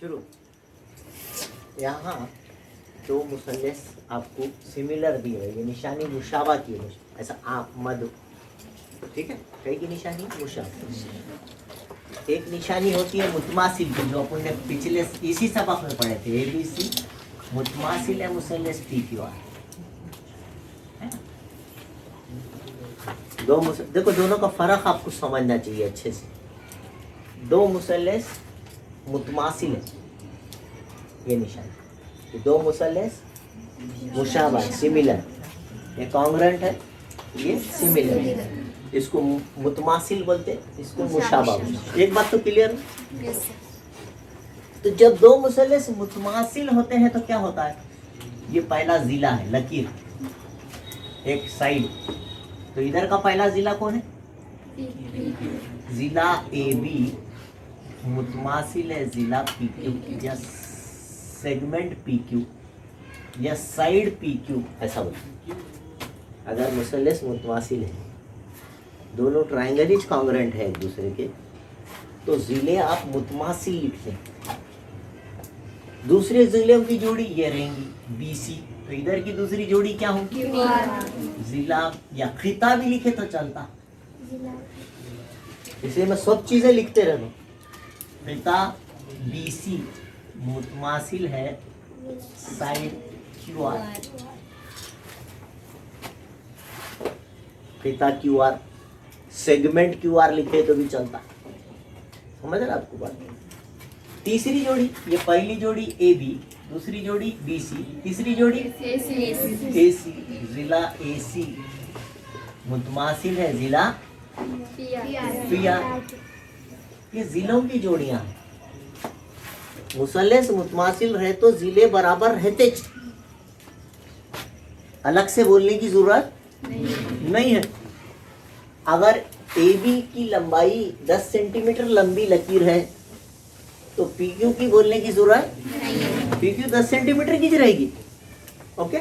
शुरू। यहाँ दो मुसल्लस आपको सिमिलर दी है, ये निशानी मुशाबा की है, ऐसा आप मद, ठीक है, कई की निशानी मुशाबा। एक निशानी होती है मुतमासिल की, जो अपन ने पिछले इसी सबक में पढ़े थे, ABC मुतमासिल है मुसल्लस PQR है ना। देखो दोनों का फर्क आपको समझना चाहिए अच्छे से। दो मुसल्लस मुतमासिल है, ये निशानी, दो मुसल्लस मुशाबा सिमिलर, ये कॉन्ग्रेंट है, ये सिमिलर है, इसको मुतमासिल बोलते हैं, इसको मुशाबा बोलते हैं। एक बात तो क्लियर है। तो जब दो मुसल्लस मुतमासिल होते हैं तो क्या होता है, ये पहला जिला है, लकीर एक साइड, तो इधर का पहला जिला कौन है, जिला AB मुतमासिल है जिला PQ या सेगमेंट PQ या साइड PQ, ऐसा बोलते। अगर मुसल्लस मुतमासिल है, दोनों ट्रायंगल ही कॉन्ग्रेंट है एक दूसरे के, तो जिले आप मुतमासिल लिखते हैं। दूसरे जिलों की जोड़ी ये रहेंगी BC, तो इधर की दूसरी जोड़ी क्या होगी, जिला या खिता भी लिखे तो चलता, इसलिए मैं सब चीजें लिखते रहूं। खिता BC मुतमासिल है side QR, खिता QR, segment QR लिखे तो भी चलता, समझ रहे आपको बात। तीसरी जोड़ी, ये पहली जोड़ी AB, दूसरी जोड़ी BC, तीसरी जोड़ी AC, जिला AC मुतमासिल है जिला PR, ये जिलों की जोड़ियां हैं। मुसल्लस मुतमासिल रहे तो जिले बराबर रहते, अलग से बोलने की जरूरत नहीं है। अगर AB की लंबाई 10 सेंटीमीटर लंबी लकीर है तो PQ की बोलने की जरूरत नहीं, PQ 10 सेंटीमीटर की रहेगी। ओके,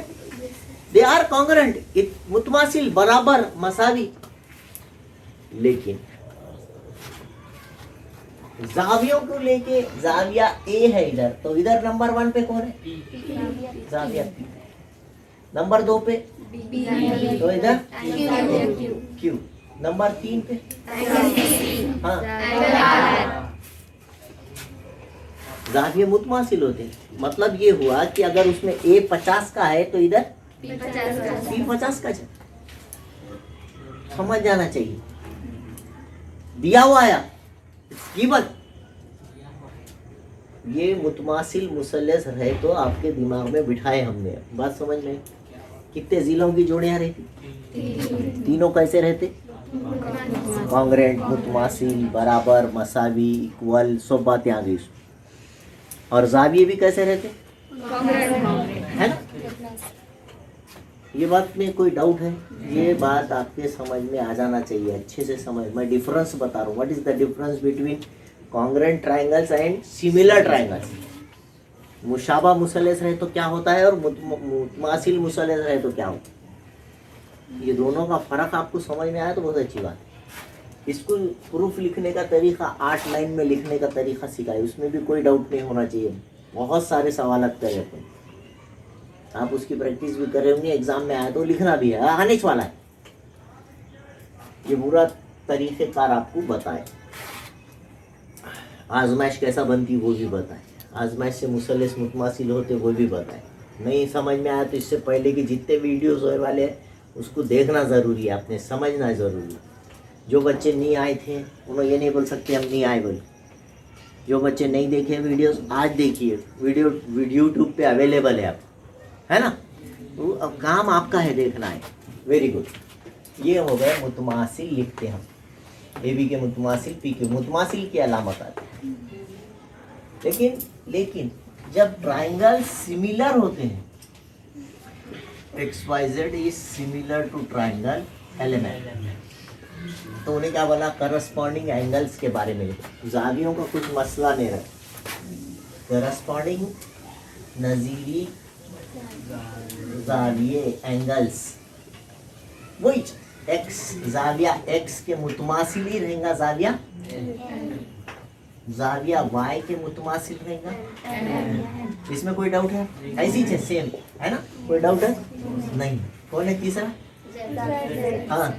दे आर कॉन्ग्रेंट, मुतमासिल बराबर मसावी। लेकिन जावियों को लेके, जाविया A है इधर, तो इधर नंबर 1 पे कौन है, जाविया P, नंबर 2 पे तो इधर Q, नंबर 3 पे हाँ, जाविये मुतमासिल होते हैं। मतलब ये हुआ कि अगर उसमें A 50 का है तो इधर B 50 का है, समझ जाना चाहिए। दिया हुआ आया कीमत, ये मुतमासिल मुसल्लस रहे तो आपके दिमाग में बिठाए हमने, बात समझ में। कितने जिलों की जोड़ियां रहती, तीनों कैसे रहते, कॉन्ग्रेंट, मुतमासिल, बराबर, मसावी, इक्वल, सब बातें आ गई। और जाविये भी कैसे रहते, है ना। ये बात में कोई डाउट है, ये बात आपके समझ में आ जाना चाहिए, अच्छे से समझ। मैं डिफरेंस बता रहा हूँ, what is the difference between congruent triangles and similar triangles. मुशाबा मुसल्लस रहे तो क्या होता है और मुतमासिल मुसल्लस रहे तो क्या होता है, ये दोनों का फर्क आपको समझ में आया तो बहुत अच्छी बात है। इसको प्रूफ लिखने का तरीका, 8 लाइन में लिखने का तरीका सिखाए, उसमें भी कोई डाउट नहीं होना चाहिए। बहुत सारे सवाल करे अपन, आप उसकी प्रैक्टिस भी कर रहे होंगे, एग्जाम में आया तो लिखना भी है, आने वाला है। ये पूरा तरीक़ेकार आपको बताए, आजमाइश कैसा बनती वो भी बताए, आजमाइश से मुसल्लस मुतमासिल होते वो भी बताए। नहीं समझ में आया तो इससे पहले कि जितने वीडियोस होने वाले हैं उसको देखना ज़रूरी है, आपने समझना ज़रूरी है। जो बच्चे नहीं आए थे उन्होंने ये नहीं बोल सकते हम नहीं आए बोल। जो बच्चे नहीं देखे वीडियोस आज देखिए, वीडियो यूट्यूब पे अवेलेबल है, आप है ना, तो अब काम आपका है, देखना है। वेरी गुड, ये हो गए मुतमासिल लिखते हम, AB के मुतमासिल PQ, मुतमासिल की अलामत आती है। लेकिन जब ट्राइंगल सिमिलर होते हैं, XYZ is similar to triangle LMN, तो उन्हें क्या बोला, करस्पॉन्डिंग एंगल्स के बारे में। जावियों का कुछ मसला नहीं रहा, करस्पॉन्डिंग नजीरी जाविये एंगल्स, वही X जाविया X के मुतमासिल ही रहेगा जाविया जाविया y के मुतमासिल रहेगा। इसमें कोई डाउट है? ऐसी है सेम है ना, कोई डाउट है? नहीं। कौन है तीसरा? हाँ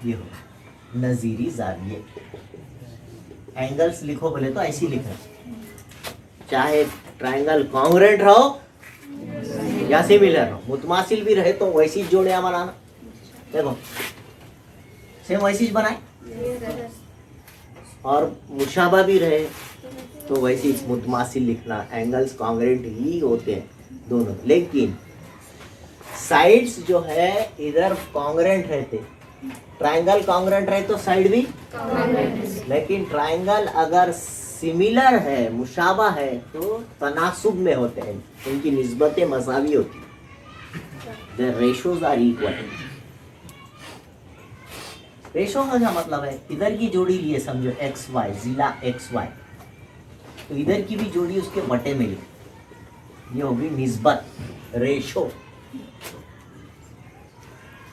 ये हो नजीरी जाविये। एंगल्स लिखो बोले तो ऐसी लिखना, चाहे ट्रायंगल कॉन्ग्रुएंट रहो या सिमिलर रहो, मुतमासिल भी रहे तो वैसी जोड़ियां बनाना। देखो सेम वैसी बनाए, और मुशाबा भी रहे तो वैसी मुतमासिल लिखना। एंगल्स कॉन्ग्रुएंट ही होते हैं दोनों, लेकिन साइड्स जो है इधर कॉन्ग्रुएंट रहते। ट्रायंगल कॉन्ग्रुएंट रहे तो साइड भी, लेकिन ट्रायंगल अगर सिमिलर है, मुशाबा है, तो तनासुब में होते हैं, उनकी निस्बतें मसावी होती हैं। The ratios are equal. Ratio का क्या मतलब है? इधर की जोड़ी लिए समझो एक्स वाई, जिला एक्स वाई, तो इधर की भी जोड़ी उसके बटे में ली, ये होगी निस्बत, रेशो।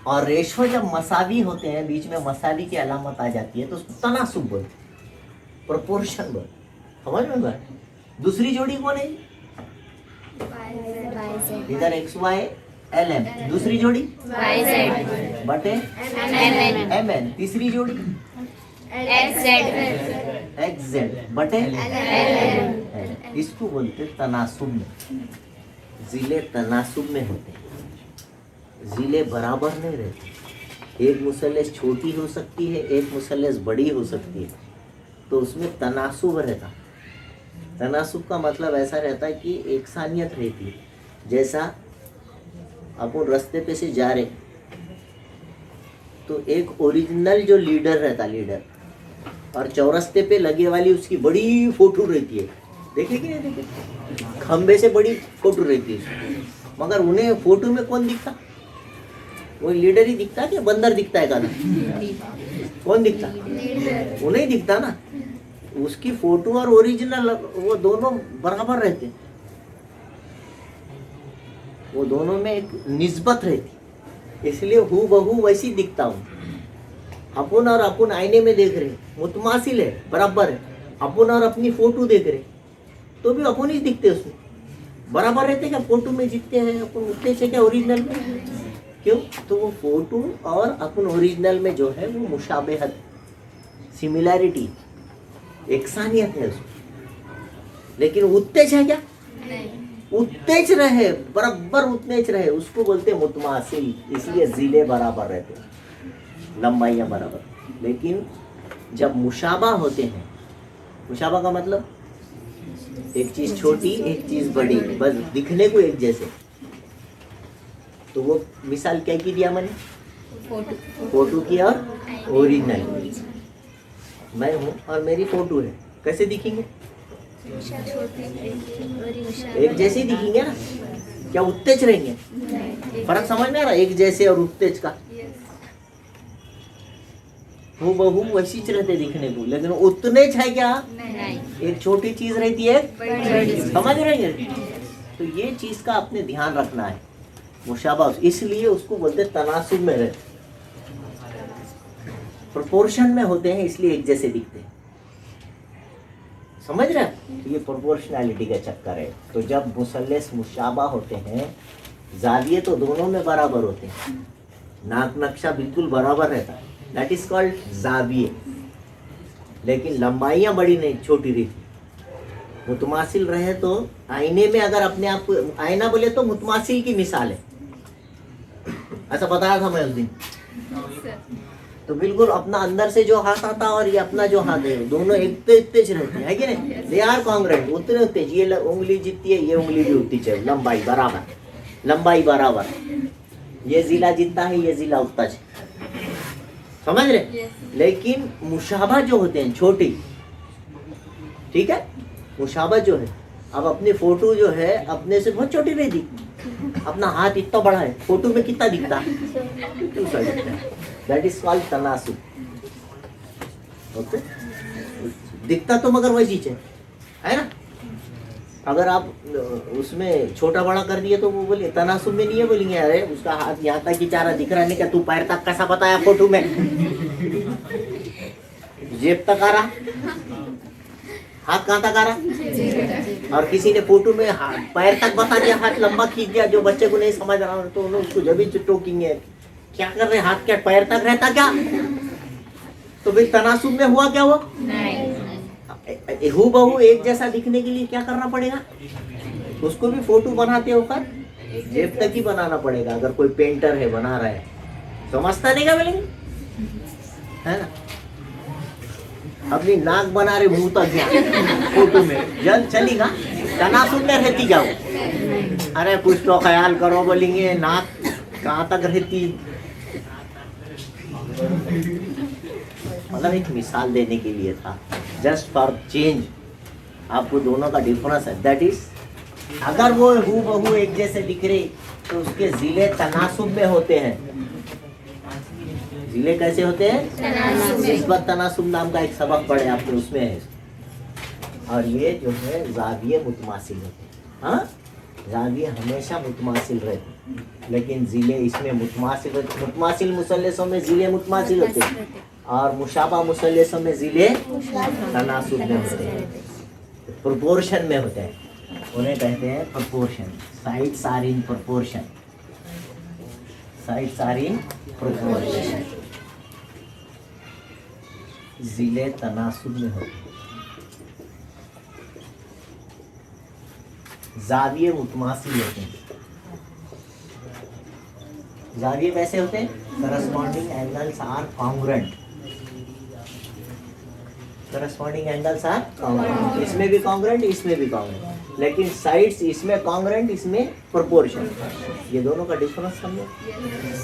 और रेशो जब मसावी होते हैं, बीच में मसावी की अलामत आ जाती है, तो उसको तनासुब बोलते, प्रोपोर्शन बोलते। समझ में बात? दूसरी जोड़ी कौन है? इधर एक्स वाई एल एम, दूसरी जोड़ी बटे एम एन, तीसरी जोड़ी एक्स जेड बटे एल। इसको बोलते तनासुब में। जिले तनासुब में होते हैं, जिले बराबर नहीं रहते। एक मुसल्लस छोटी हो सकती है, एक मुसल्लस बड़ी हो सकती है, तो उसमें तनासुब रहता। तनासुब का मतलब ऐसा रहता है कि एकसानियत रहती है। जैसा अपन रास्ते पे से जा रहे, तो एक ओरिजिनल जो लीडर रहता, लीडर, और चौरस्ते पे लगे वाली उसकी बड़ी फोटो रहती है, देखे कि नहीं देखे? खंबे से बड़ी फोटो रहती है, मगर उन्हें फोटो में कौन दिखता? वो लीडर ही दिखता है कि बंदर दिखता है? गाना कौन दिखता? वो नहीं दिखता ना। उसकी फोटो और ओरिजिनल वो दोनों बराबर रहते, वो दोनों में एक निस्बत रहती, इसलिए हूँ बहू वैसी दिखता हूँ। अपन और अपन आईने में देख रहे, मुतमासिल है, बराबर है। अपन और अपनी फोटो देख रहे तो भी अपन ही दिखते, उसमें बराबर रहते क्या? फोटो में जितने हैं अपन उतने से क्या ओरिजिनल में? क्यों? तो वो फोटो और अपन ओरिजिनल में जो है वो मुशाबहत, सिमिलैरिटी, एकसानियत है उसमें। लेकिन उत्तेज है क्या? उत्तेज रहे, बराबर उत्तेज रहे, उसको बोलते मुतमासिल। इसलिए जिले बराबर रहते, लंबाइयाँ बराबर। लेकिन जब मुशाबा होते हैं, मुशाबा का मतलब एक चीज छोटी एक चीज बड़ी, बस दिखने को एक जैसे, तो वो मिसाल क्या की दिया मैंने? फोटो की और ओरिजिनल। मैं हूँ और मेरी फोटो है, कैसे दिखेंगे? एक जैसे ही दिखेंगे ना। क्या उत्तेज रहेंगे? फर्क समझ में आ रहा? एक जैसे और उत्तेज का वो बहु वैसी रहते दिखने को, लेकिन उतने है क्या? एक छोटी चीज रहती है, समझ रहे हैं? तो ये चीज का आपने ध्यान रखना है, मुशाबा। इसलिए उसको बोलते तनासुब में रहते, प्रोपोर्शन में होते हैं, इसलिए एक जैसे दिखते हैं। समझ रहे हैं? ये प्रोपोर्शनैलिटी का चक्कर है। तो जब मुसल्लस मुशाबा होते हैं, जाविये तो दोनों में बराबर होते हैं, नाक नक्शा बिल्कुल बराबर रहता है, दैट इज कॉल्ड जाविये। लेकिन लंबाइयाँ बड़ी नहीं, छोटी रहती। मुतमासिल रहे तो आईने में अगर अपने आप को, आईना बोले तो मुतमासिल की मिसाल है, ऐसा बताया था मैं उस दिन। तो बिल्कुल अपना अंदर से जो हाथ आता और ये अपना जो हाथ है, दोनों एक तेज रहते हैं, है कि नहीं? दे आर कॉन्ग्रुएंट, उतने तेज। ये उंगली जीतती है, ये उंगली भी उतनी चाहिए, लंबाई बराबर, लंबाई बराबर। ये जिला जीतता है, ये जिला उतना है, समझ रहे? लेकिन मुशाबा जो होते हैं छोटी, ठीक है, मुशाबा जो है, अब अपनी फोटो जो है अपने से बहुत छोटी नहीं दिखती, अपना हाथ इतना बड़ा है, फोटो में कितना दिखता है? दैट इज कॉल्ड तनासुब। ओके, दिखता तो मगर वही चीज है ना? अगर आप उसमें छोटा बड़ा कर दिए तो वो बोलिए तनासुब में नहीं है, बोलेंगे अरे उसका हाथ यहाँ तक इचारा दिख रहा, नहीं क्या तू पैर तक कैसा बताया फोटो में? जेब तक आ रहा, हाथ कहाँ तक आ रहा, और किसी ने फोटो में पैर तक बता दिया, हाथ लंबा खींच दिया, जो बच्चे को नहीं समझ रहा तो उसको जब भी टोकेंगे क्या कर रहे, हाथ क्या पैर तक रहता क्या, तो फिर तनासुब में हुआ क्या हुआ, हूबहू एक जैसा दिखने के लिए क्या करना पड़ेगा, उसको भी फोटो बनाते होकर जेब तक ही बनाना पड़ेगा। अगर कोई पेंटर है बना रहा है, समझता नहीं क्या बोलेंगे, है ना। अपनी नाक बना रहे मुंह तक गया फोटो में, जल चलेगा, तनासुब में रहती जाओ, अरे कुछ तो ख्याल करो, बोलेंगे नाक कहाँ तक रहती। मतलब एक मिसाल देने के लिए था, जस्ट फॉर चेंज, आपको दोनों का डिफरेंस है। दैट इज अगर वो हूबहू एक जैसे दिख रहे तो उसके जिले तनासुब में होते हैं। जिले कैसे होते हैं, निस्बत तनासुब नाम का एक सबक पढ़े आपने, उसमें है। और ये जो है जाविये मुतमासिल होते हैं। हाँ, जाविये हमेशा मुतमासिल रहते हैं, लेकिन जिले इसमें मुतमासिल होते हैं। मुतमासिल मुसल्लसों में जिले मुतमासिल होते हैं, और मुशाबा मुसल्लसों में जिले तनासुब में होते हैं, प्रोपोर्शन में होते हैं। उन्हें कहते हैं proportion, sides are in proportion, sides are in proportion. जिले तनासुब में होते हैं, जाविये मुतमासिल होते हैं। जाविये कैसे होते हैं, corresponding angles are congruent, corresponding angles are congruent, इसमें भी कॉन्ग्रुएंट, इसमें भी कॉन्ग्रुएंट, लेकिन साइड्स इसमें कॉन्ग्रुएंट, इसमें प्रोपोर्शन। ये दोनों का डिफरेंस समझो।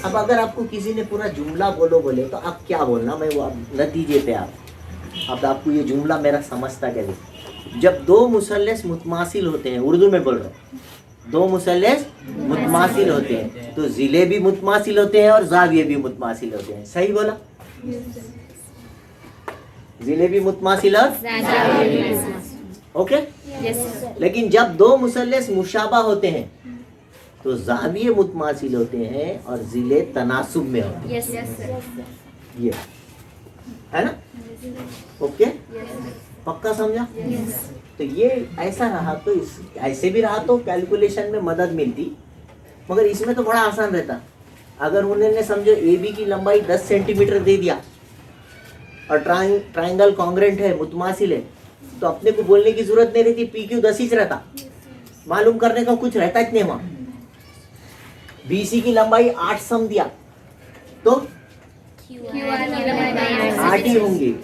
अब अगर आपको किसी ने पूरा जुमला बोलो बोले तो आप क्या बोलना, मैं वो नतीजे पे अब आपको ये जुमला मेरा समझता कैसे। जब दो मुसल्लस मुतमासिल होते हैं, उर्दू में बोल रहा हूँ, दो मुसल्लस मुतमासिल होते हैं तो जिले भी मुतमासिल होते हैं और जाविये भी मुतमासिल होते हैं। सही बोला, जिले भी मुतमासिल और ओके। लेकिन जब दो मुसल्लस मुशाबा होते हैं तो जाविये मुतमासिल होते हैं और जिले तनासुब में होते हैं। ये है ना, ओके, पक्का समझा। तो ये ऐसा रहा तो ऐसे भी रहा तो कैलकुलेशन में मदद मिलती, मगर इसमें तो बड़ा आसान रहता। अगर उन्होंने समझो ए बी की लंबाई 10 सेंटीमीटर दे दिया और ट्राइंगल कॉन्ग्रुएंट है, मुतमासिल है, तो अपने को बोलने की जरूरत नहीं रहती, पी क्यू 10 इंच रहता, मालूम करने का कुछ रहता ही नहीं वहां। बीसी की लंबाई 8 सम दिया तो 8 ही होंगी,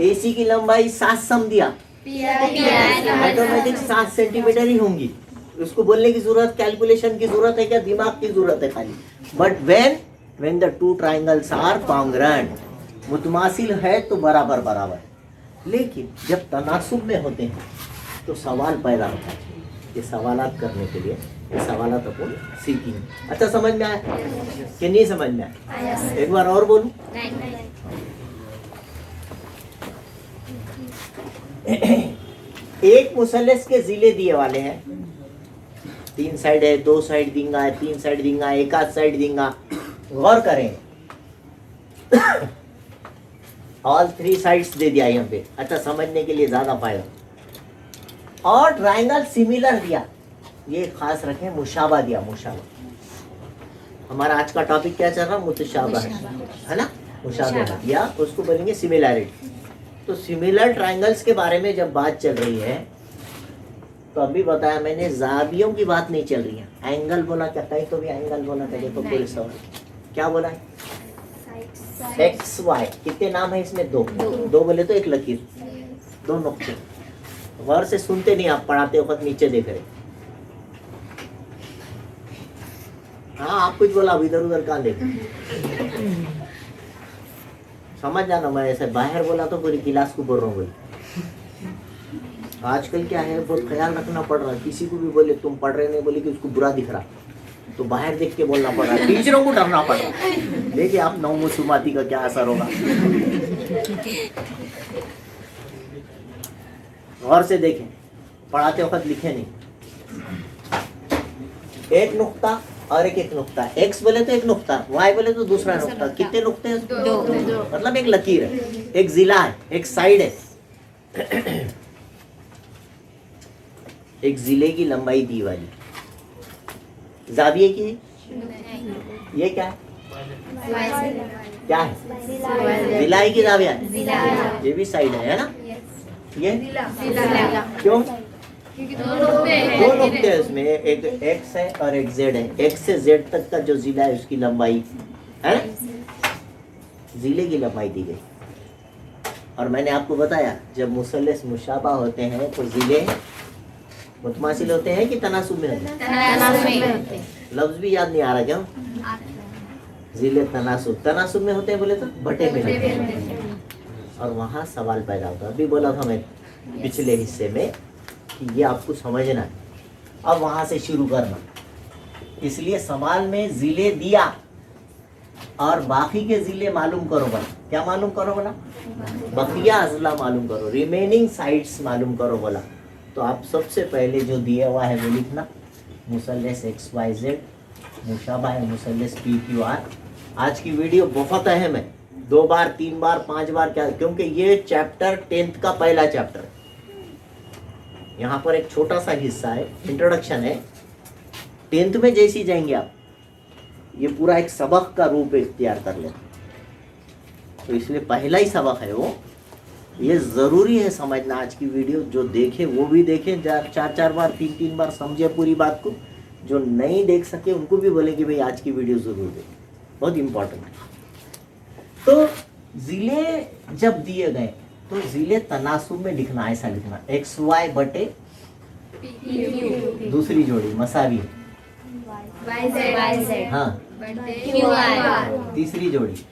एसी की लंबाई 7 सम दिया ऑटोमेटिक 7 सेंटीमीटर ही होंगी। उसको बोलने की जरूरत, कैलकुलेशन की जरूरत है क्या, दिमाग की जरूरत है खाली। But when the two triangles are congruent, मुतमासिल है तो बराबर बराबर, लेकिन जब तनासुब में होते हैं तो सवाल पैदा होता है। ये सवालात करने के लिए ये सवालात अपन सीखेंगे। अच्छा समझ में आया कि नहीं समझ में आया? एक बार और बोलूं। एक मुसल्लस के जिले दिए वाले हैं, 3 साइड है, 2 साइड दिंगा है, 3 साइड दिंगा, एक आध साइड दिंगा। गौर करें, ऑल 3 साइड्स दे दिया यहाँ पे, अच्छा समझने के लिए ज्यादा फायदा। और ट्राइंगल सिमिलर दिया, ये खास रखें, मुशाबा दिया। मुशाबा हमारा आज का टॉपिक क्या चल रहा, मुतशाबा है ना, मुशाबा या उसको बोलेंगे सिमिलैरिटी। तो सिमिलर ट्राइंगल्स के बारे में जब बात चल रही है तो अभी बताया मैंने, जावियों की बात नहीं चल रही है। एंगल बोला क्या, कहीं तो भी एंगल बोला क्या, देखो पूरे सवाल क्या बोला है, एक्स वाई, कितने नाम है इसमें, दो बोले तो एक लकीर, 2 नुक्ते। गौर से सुनते नहीं आप, पढ़ाते वक्त नीचे देख रहे। हाँ आप कुछ बोला, अब इधर उधर कहाँ देख, समझ जाना। मैं ऐसे बाहर बोला तो पूरी क्लास को बोल रहा हूँ। आजकल क्या है, बहुत ख्याल रखना पड़ रहा है। किसी को भी बोले तुम पढ़ रहे नहीं, बोले कि उसको बुरा दिख रहा तो बाहर देख के बोलना पड़ रहा है। टीचरों को डरना पड़ रहा है। देखिए आप नौमुसुमाती का क्या असर होगा। गौर से देखें, पढ़ाते वक्त लिखे नहीं, एक नुक्ता और एक नुक्ता। एक्स बोले तो एक नुक्ता, वाई बोले तो दूसरा नुक्ता। कितने नुक्ते हैं? 2। मतलब एक लकीर है, एक जिला है, एक साइड है। एक जिले की लंबाई दी वाली, जाविये की है? ये क्या है? क्या है? जिलाई की जाविया है? ये भी साइड है ना? ये क्यों? दो नुक्ते हैं उसमें, एक एक्स है और एक जेड है। एक्स से जेड तक का जो जिला है उसकी लंबाई है ना, जिले की लंबाई दी गई। और मैंने आपको बताया जब मुसल्लस मुशाबा होते हैं तो जिले मुतमासिल होते हैं कि तनासुब में होते हैं? लफ्ज भी याद नहीं आ रहा क्या? जिले तनासुब में होते हैं बोले तो बटे में होते हैं। और वहाँ सवाल पैदा होता है। अभी बोला था मैं पिछले हिस्से में कि ये आपको समझना है, अब वहाँ से शुरू करना। इसलिए सवाल में जिले दिया और बाकी के जिले मालूम करो बोला। क्या मालूम करो बोला? बकिया अजला मालूम करो, रिमेनिंग साइड्स मालूम करो बोला। तो आप सबसे पहले जो दिया हुआ है वो लिखना, मुसल्लस एक्स वाई जेड मुशाबा है मुसल्लस पी क्यू आर। आज की वीडियो बहुत अहम है, 2 बार 3 बार 5 बार क्या, क्योंकि ये चैप्टर 10th का पहला चैप्टर है। यहाँ पर एक छोटा सा हिस्सा है, इंट्रोडक्शन है। 10th में जैसी जाएंगे आप, ये पूरा एक सबक का रूप इख्तियार कर लेते, तो इसलिए पहला ही सबक है वो। ये ज़रूरी है समझना। आज की वीडियो जो देखे वो भी देखें, 4 बार 3 बार समझे पूरी बात को। जो नहीं देख सके उनको भी बोले कि भाई आज की वीडियो ज़रूर देखें, बहुत इम्पोर्टेंट है। तो ज़िले जब दिए गए तो ज़िले तनासुब में लिखना, ऐसा लिखना एक्स वाई बटे दूसरी जोड़ी मसावी, हाँ तीसरी जोड़ी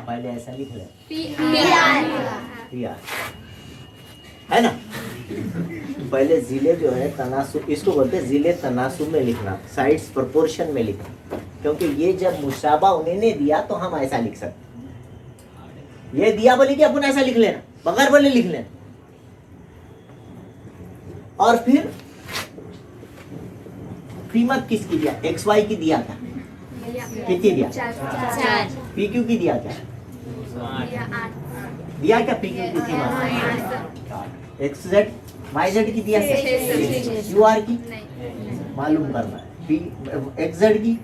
पहले ऐसा लिख ले PR, है ना। पहले जिले जो है तनासुब, इसको बोलते हैं जिले तनासुब में लिखना, साइड्स प्रोपोर्शन में लिखना। क्योंकि ये जब मुशाबा उन्होंने दिया तो हम ऐसा लिख सकते। ये दिया बोले कि अपन ऐसा लिख लेना, बगैर बोले लिख लेना। और फिर कीमत किसकी दिया? एक्स वाई की दिया था, कितनी दिया? 4। पी क्यू की दिया क्या? दिया क्या पी क्यू की कीमत? एक्स जेड वाई जेड की दिया, क्यू आर की मालूम करना है, पी एक्स जेड की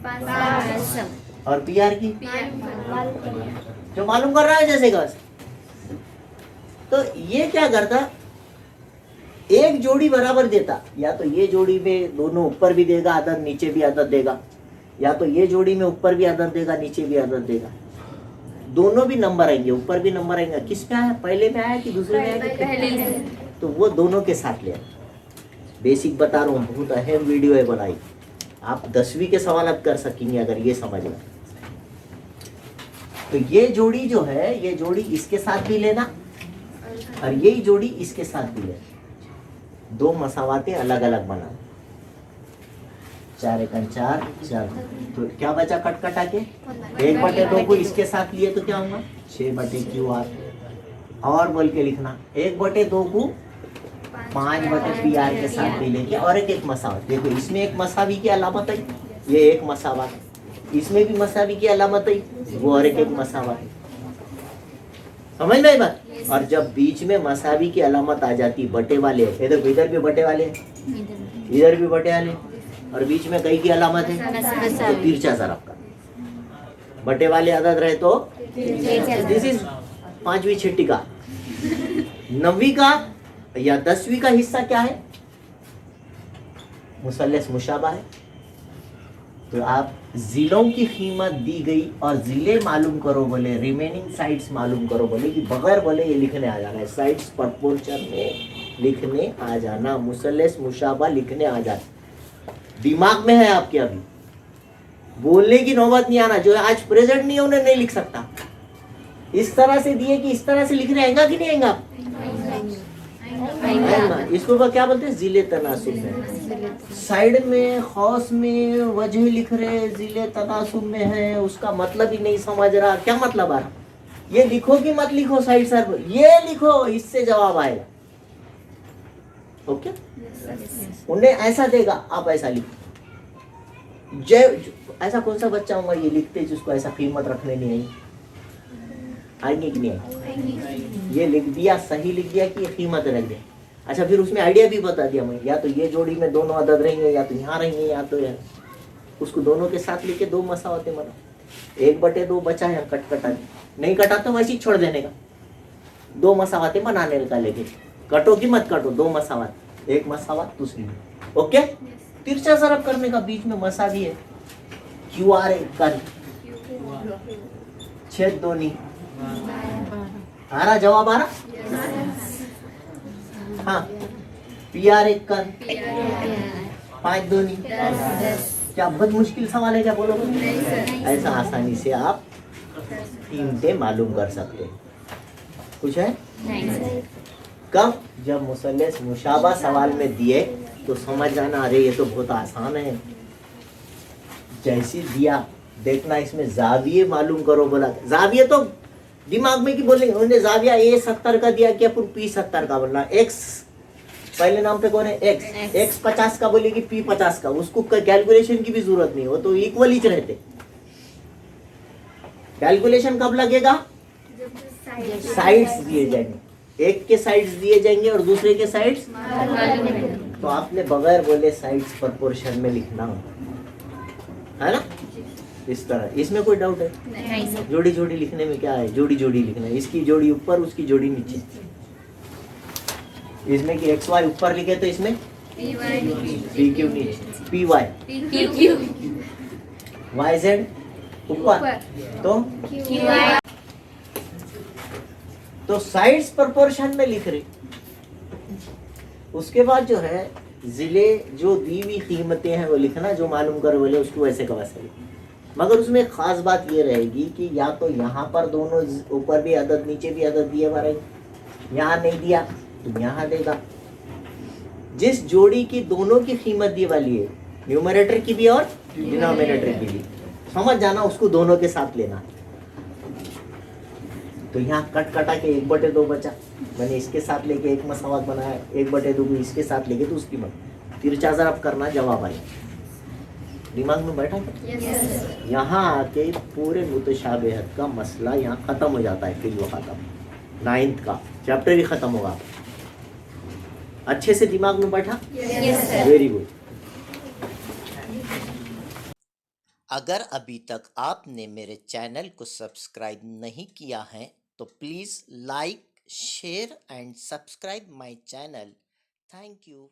और पी आर की जो मालूम कर रहा है जैसे बस। तो ये क्या करता, एक जोड़ी बराबर देता, या तो ये जोड़ी में दोनों ऊपर भी देगा अदद, नीचे भी अदद देगा, या तो ये जोड़ी में ऊपर भी अदद देगा नीचे भी अदद देगा। दोनों भी नंबर आएंगे, ऊपर भी नंबर आएंगे। किस में आया, पहले में आया कि दूसरे में आया? तो वो दोनों के साथ ले। बेसिक बता रहा हूँ, बहुत अहम वीडियो है बनाई। आप 10वीं के सवाल अब कर सकेंगे अगर ये समझ लें। तो ये जोड़ी जो है, ये जोड़ी इसके साथ भी लेना और यही जोड़ी इसके साथ भी लेना। 2 मसावातें अलग अलग बना, 4 एकन 4 4। तो क्या बचा कट कटा के? 1/2 को इसके साथ लिए तो क्या होगा? 6/QR। और बोल के लिखना 1/2 को 5/PR के साथ भी लेके, और एक मसावत। देखो इसमें एक मसावी की अलामत है, ये एक मसावा, इसमें भी मसावी की अलामत है, वो और एक मसावा है। समझ में आई बात? और जब बीच में मसावी की अलामत आ जाती, बटे वाले है, देखो इधर भी बटे वाले है, इधर भी बटे वाले, और बीच में कई की अलामत है तो तिरछा तरफ का बटे वाले अदद रहे तो दिस इज 5वीं छठी का, 9वीं का या 10वीं का हिस्सा क्या है? मुसल्लस मुशाबा है। तो आप जिलों की कीमत दी गई और जिले मालूम करो बोले, रिमेनिंग साइड्स मालूम करो बोले, कि बगैर बोले ये लिखने आ जाना है, साइड्स प्रोपोर्शन में लिखने आ जाना, मुसल्लस मुशाबा लिखने आ जाना। दिमाग में है आपके, अभी बोलने की नौबत नहीं आना। जो आज प्रेजेंट नहीं है उन्हें नहीं लिख सकता। इस तरह से दिए कि इस तरह से लिखने आएगा कि नहीं आएगा? इसको क्या बोलते हैं? जिले तनासुब में। साइड में खौस में वजह लिख रहे, जिले तनासुब में है, उसका मतलब ही नहीं समझ रहा। क्या मतलब आ रहा? ये लिखो कि मत लिखो, साइड सर ये लिखो, इससे जवाब आएगा। ओके, उन्हें ऐसा देगा, आप ऐसा लिखो। ऐसा कौन सा बच्चा होगा ये लिखते जिसको ऐसा कीमत रखने नहीं आई? आएंगे कि नहीं आएंगे? ये लिख दिया, सही लिख दिया कि ये कीमत रख दिया। अच्छा, फिर उसमें आइडिया भी बता दिया मैं, या तो ये जोड़ी में दोनों अदद रहेंगे, या तो यहाँ रहेंगे, या तो यहाँ। उसको दोनों के साथ लेके 2 मसावतें बनाओ। 1/2 बचा है, कट कटा नहीं कटा तो वैसे ही छोड़ देने का। 2 मसावतें बनाने का, लेके कटो कि मत कटो, 2 मसावत, 1 मसावत दूसरी में। ओके, तिरछा ज़रब करने का, बीच में मसावी है, QR एक कर, छेद दोनी, आ रहा जवाब आ रहा? हाँ, PR एक कर, 5 दूनी, क्या बहुत मुश्किल सवाल है क्या, बोलो? ऐसा आसानी से आप कीमतें मालूम कर सकते हैं। कुछ है? कब? जब मुसल्लस मुशाबा सवाल में दिए तो समझ जाना, अरे ये तो बहुत आसान है। जैसे दिया देखना, इसमें जाविये मालूम करो, बोला जाविये तो दिमाग में की बोलेंगे, उन्होंने जाविया A 70 का दिया, क्या फिर P 70 का बोलना, X पहले नाम पे कौन है, X 50 का बोलेगी, P 50 का, उसको कैलकुलेशन की भी जरूरत नहीं, वो तो इक्वल ही रहते। कैलकुलेशन कब लगेगा? साइड्स दिए जाएंगे, एक के साइड्स दिए जाएंगे और दूसरे के साइड्स, तो आपने बगैर बोले साइड्स प्रोपोर्शन में लिखना है ना, इस तरह। इसमें कोई डाउट है? नहीं। जोड़ी जोड़ी लिखने में क्या है, जोड़ी जोड़ी लिखना है, इसकी जोड़ी ऊपर, उसकी जोड़ी नीचे। इसमें कि XY ऊपर लिखे तो इसमें PQ नीचे, PY YZ ऊपर, तो साइड्स प्रोपोर्शन में लिख रहे। उसके बाद जो है जिले जो दी हुई कीमतें हैं वो लिखना, जो मालूम कर बोले उसको वैसे का वैसे। मगर उसमें एक खास बात ये रहेगी कि या तो यहाँ पर दोनों ऊपर भी अदद नीचे भी अदद दिए बारे, यहाँ नहीं दिया तो यहाँ देगा। जिस जोड़ी की दोनों की कीमत दी वाली है, न्यूमरेटर की भी और डिनोमिनेटर की भी, समझ जाना, उसको दोनों के साथ लेना। तो यहाँ कट कटा के 1/2 बचा, मैंने इसके साथ लेके एक मसावत बनाया, 1/2 को इसके साथ लेके तो उसकी मत तिरछा ज़रब करना, जवाब आए। दिमाग में बैठा क्या? yes. यहाँ आके पूरे मुतशाबिहत का मसला यहाँ खत्म हो जाता है, फिर वो खत्म, 9th का चैप्टर ही खत्म होगा। अच्छे से दिमाग में बैठा? Very good. अगर अभी तक आपने मेरे चैनल को सब्सक्राइब नहीं किया है तो please like, share and subscribe my channel. Thank you.